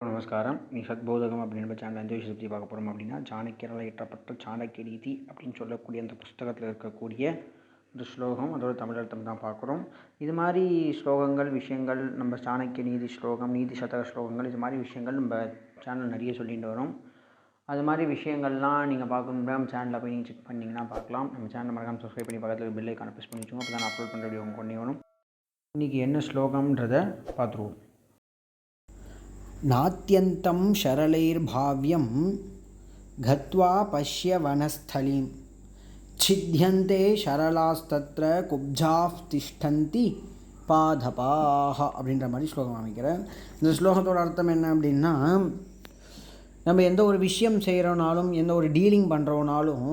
நமஸ்காரம். நீ சத்போதகம் அப்படின்ற சேனல் எந்த விஷயத்தை பற்றி பார்க்க போகிறோம் அப்படின்னா, சாணக்கியரால் இயற்றப்பட்ட சாணக்கிய நீதி அப்படின்னு சொல்லக்கூடிய அந்த புஸ்தகத்தில் இருக்கக்கூடிய இந்த ஸ்லோகம், அதோட தமிழர்த்தம் தான் பார்க்குறோம். இது மாதிரி ஸ்லோகங்கள் விஷயங்கள் நம்ம சாணக்கிய நீதி ஸ்லோகம், நீதி சதக ஸ்லோகங்கள் இது மாதிரி விஷயங்கள் நம்ம சேனல் நிறைய சொல்லிட்டு வரோம். அது மாதிரி விஷயங்கள்லாம் நீங்கள் பார்க்கணுன்னா நம்ம சேனலில் போய் நீங்கள் செக் பண்ணிங்கன்னா பார்க்கலாம். நம்ம சேனலை மறக்காமல் சப்ஸ்கிரைப் பண்ணி பக்கத்தில் பெல் ஐக்கானை ப்ரெஸ் பண்ணி வச்சுக்கோங்க. அப்போ தான் அப்லோட் பண்ணுற வீடியோ கொண்டு வரும். இன்றைக்கி என்ன ஸ்லோகம்ன்றதை பார்த்துருவோம். நாத்யந்தம் ஷரளைர்பாவ்யம் கத்வா பஷ்ய வனஸ்தலீம் சித்யந்தே ஷரளாஸ்தத்ர குப்ஜாஃப் திஷ்டந்தி பாதபாக அப்படின்ற மாதிரி ஸ்லோகம் அமைக்கிறேன். இந்த ஸ்லோகத்தோட அர்த்தம் என்ன அப்படின்னா, நம்ம எந்த ஒரு விஷயம் செய்கிறோனாலும் எந்த ஒரு டீலிங் பண்ணுறோனாலும்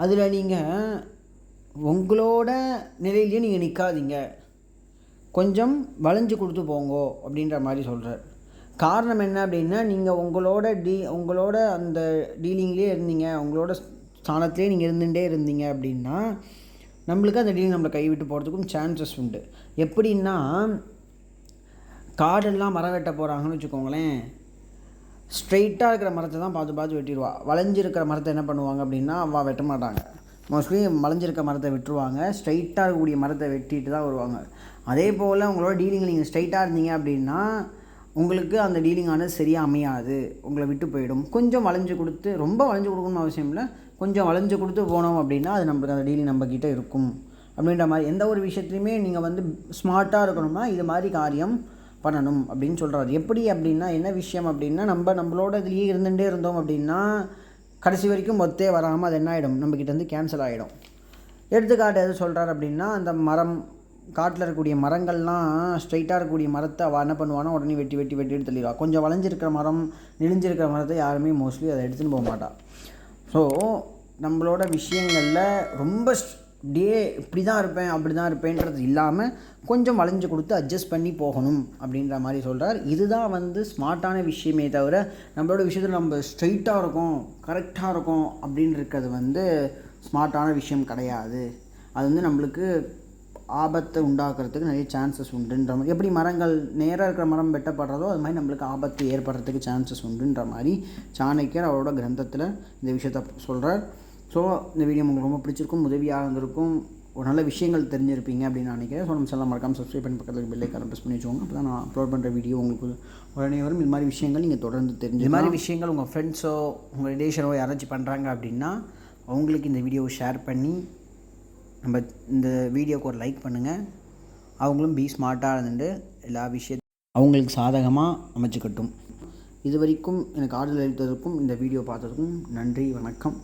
அதில் நீங்கள் உங்களோட நிலையிலேயே நீங்கள் நிற்காதீங்க, கொஞ்சம் வளைஞ்சு கொடுத்து போங்கோ அப்படின்ற மாதிரி சொல்கிறார். காரணம் என்ன அப்படின்னா, நீங்கள் உங்களோட அந்த டீலிங்லேயே இருந்தீங்க, உங்களோட ஸ்தானத்திலே நீங்கள் இருந்துகிட்டே இருந்தீங்க அப்படின்னா நம்மளுக்கு அந்த டீலிங் நம்மளை கைவிட்டு போகிறதுக்கும் சான்சஸ் உண்டு. எப்படின்னா, காடெல்லாம் மரம் வெட்ட போகிறாங்கன்னு வச்சுக்கோங்களேன், ஸ்ட்ரெயிட்டாக இருக்கிற மரத்தை தான் பார்த்து வெட்டிடுவா. வளைஞ்சிருக்கிற மரத்தை என்ன பண்ணுவாங்க அப்படின்னா அவள் வெட்ட மாட்டாங்க. மோஸ்ட்லி வளைஞ்சிருக்க மரத்தை விட்டுருவாங்க, ஸ்ட்ரைட்டாக இருக்கக்கூடிய மரத்தை வெட்டிட்டு தான் வருவாங்க. அதே போல் உங்களோட டீலிங்கில் நீங்கள் ஸ்ட்ரைட்டாக இருந்தீங்க அப்படின்னா உங்களுக்கு அந்த டீலிங்கானது சரியாக அமையாது, உங்களை விட்டு போயிடும். கொஞ்சம் வளைஞ்சு கொடுத்து, ரொம்ப வளைஞ்சு கொடுக்கணும்னு அவசியம் இல்லை, கொஞ்சம் வளைஞ்சு கொடுத்து போனோம் அப்படின்னா அது நம்மளுக்கு அந்த டீலிங் நம்மக்கிட்ட இருக்கும் அப்படின்ற மாதிரி. எந்த ஒரு விஷயத்துலையுமே நீங்கள் ஸ்மார்ட்டாக இருக்கணும்னா இது மாதிரி காரியம் பண்ணணும் அப்படின்னு சொல்கிறாரு. எப்படி அப்படின்னா, என்ன விஷயம் அப்படின்னா, நம்மளோட இதுலேயே இருந்துகிட்டே இருந்தோம் அப்படின்னா கடைசி வரைக்கும் ஒத்தே வராமல் அது என்ன ஆகிடும், நம்மக்கிட்டேருந்து கேன்சல் ஆகிடும். எடுத்துக்காட்டு எது சொல்கிறார் அப்படின்னா, அந்த மரம், காட்டில் இருக்கக்கூடிய மரங்கள்லாம் ஸ்ட்ரைட்டாக இருக்கக்கூடிய மரத்தை அவள் என்ன பண்ணுவானா உடனே வெட்டி எடுத்து தள்ளிடுவா. கொஞ்சம் வளைஞ்சிருக்கிற மரம், நெளிஞ்சிருக்கிற மரத்தை யாருமே மோஸ்ட்லி அதை எடுத்துன்னு போக மாட்டாள். ஸோ நம்மளோட விஷயங்களில் ரொம்ப இப்படி தான் இருப்பேன் அப்படி தான் இருப்பேன்றது இல்லாமல் கொஞ்சம் வளைஞ்சு கொடுத்து அட்ஜஸ்ட் பண்ணி போகணும் அப்படின்ற மாதிரி சொல்கிறார். இதுதான் ஸ்மார்ட்டான விஷயமே தவிர, நம்மளோட விஷயத்தில் நம்ம ஸ்ட்ரைட்டாக இருக்கும் கரெக்டாக இருக்கும் அப்படின்னு இருக்கிறது ஸ்மார்ட்டான விஷயம் கிடையாது. அது நம்மளுக்கு ஆபத்தை உண்டாக்குறதுக்கு நிறைய சான்சஸ் உண்டுன்ற மாதிரி. எப்படி மரங்கள் நேராக இருக்கிற மரம் வெட்டப்படுறதோ அது மாதிரி நம்மளுக்கு ஆபத்து ஏற்படுறதுக்கு சான்சஸ் உண்டுன்ற மாதிரி சாணக்கியர் அவரோட கிரந்தத்தில் இந்த விஷயத்த சொல்கிறார். ஸோ இந்த வீடியோ உங்களுக்கு ரொம்ப பிடிச்சிருக்கும், உதவியாக இருந்திருக்கும், ஒரு நல்ல விஷயங்கள் தெரிஞ்சிருப்பீங்க அப்படின்னு நினைக்கிறேன். ஸோ நம்ம சேனல் மறக்காமல் சப்ஸ்கிரைப் பண்ணி பக்கத்தில் பெல் ஐக்கானை ப்ரெஸ் பண்ணி வச்சுக்கோங்க. அப்போ தான் நான் அப்லோட் பண்ணுற வீடியோ உங்களுக்கு உடனே வரும். இது மாதிரி விஷயங்கள் நீங்கள் தொடர்ந்து தெரிஞ்சு, இது மாதிரி விஷயங்கள் உங்கள் ஃப்ரெண்ட்ஸோ உங்கள் ரிலேஷனோ யாராச்சும் பண்ணுறாங்க அப்படின்னா அவங்களுக்கு இந்த வீடியோவை ஷேர் பண்ணி நம்ம இந்த வீடியோவுக்கு ஒரு லைக் பண்ணுங்கள். அவங்களும் ஸ்மார்ட்டாக இருந்துட்டு எல்லா விஷயத்தையும் அவங்களுக்கு சாதகமாக அமைச்சுக்கட்டும். இது வரைக்கும் எனக்கு ஆர்டர் அளித்ததற்கும் இந்த வீடியோ பார்த்ததுக்கும் நன்றி, வணக்கம்.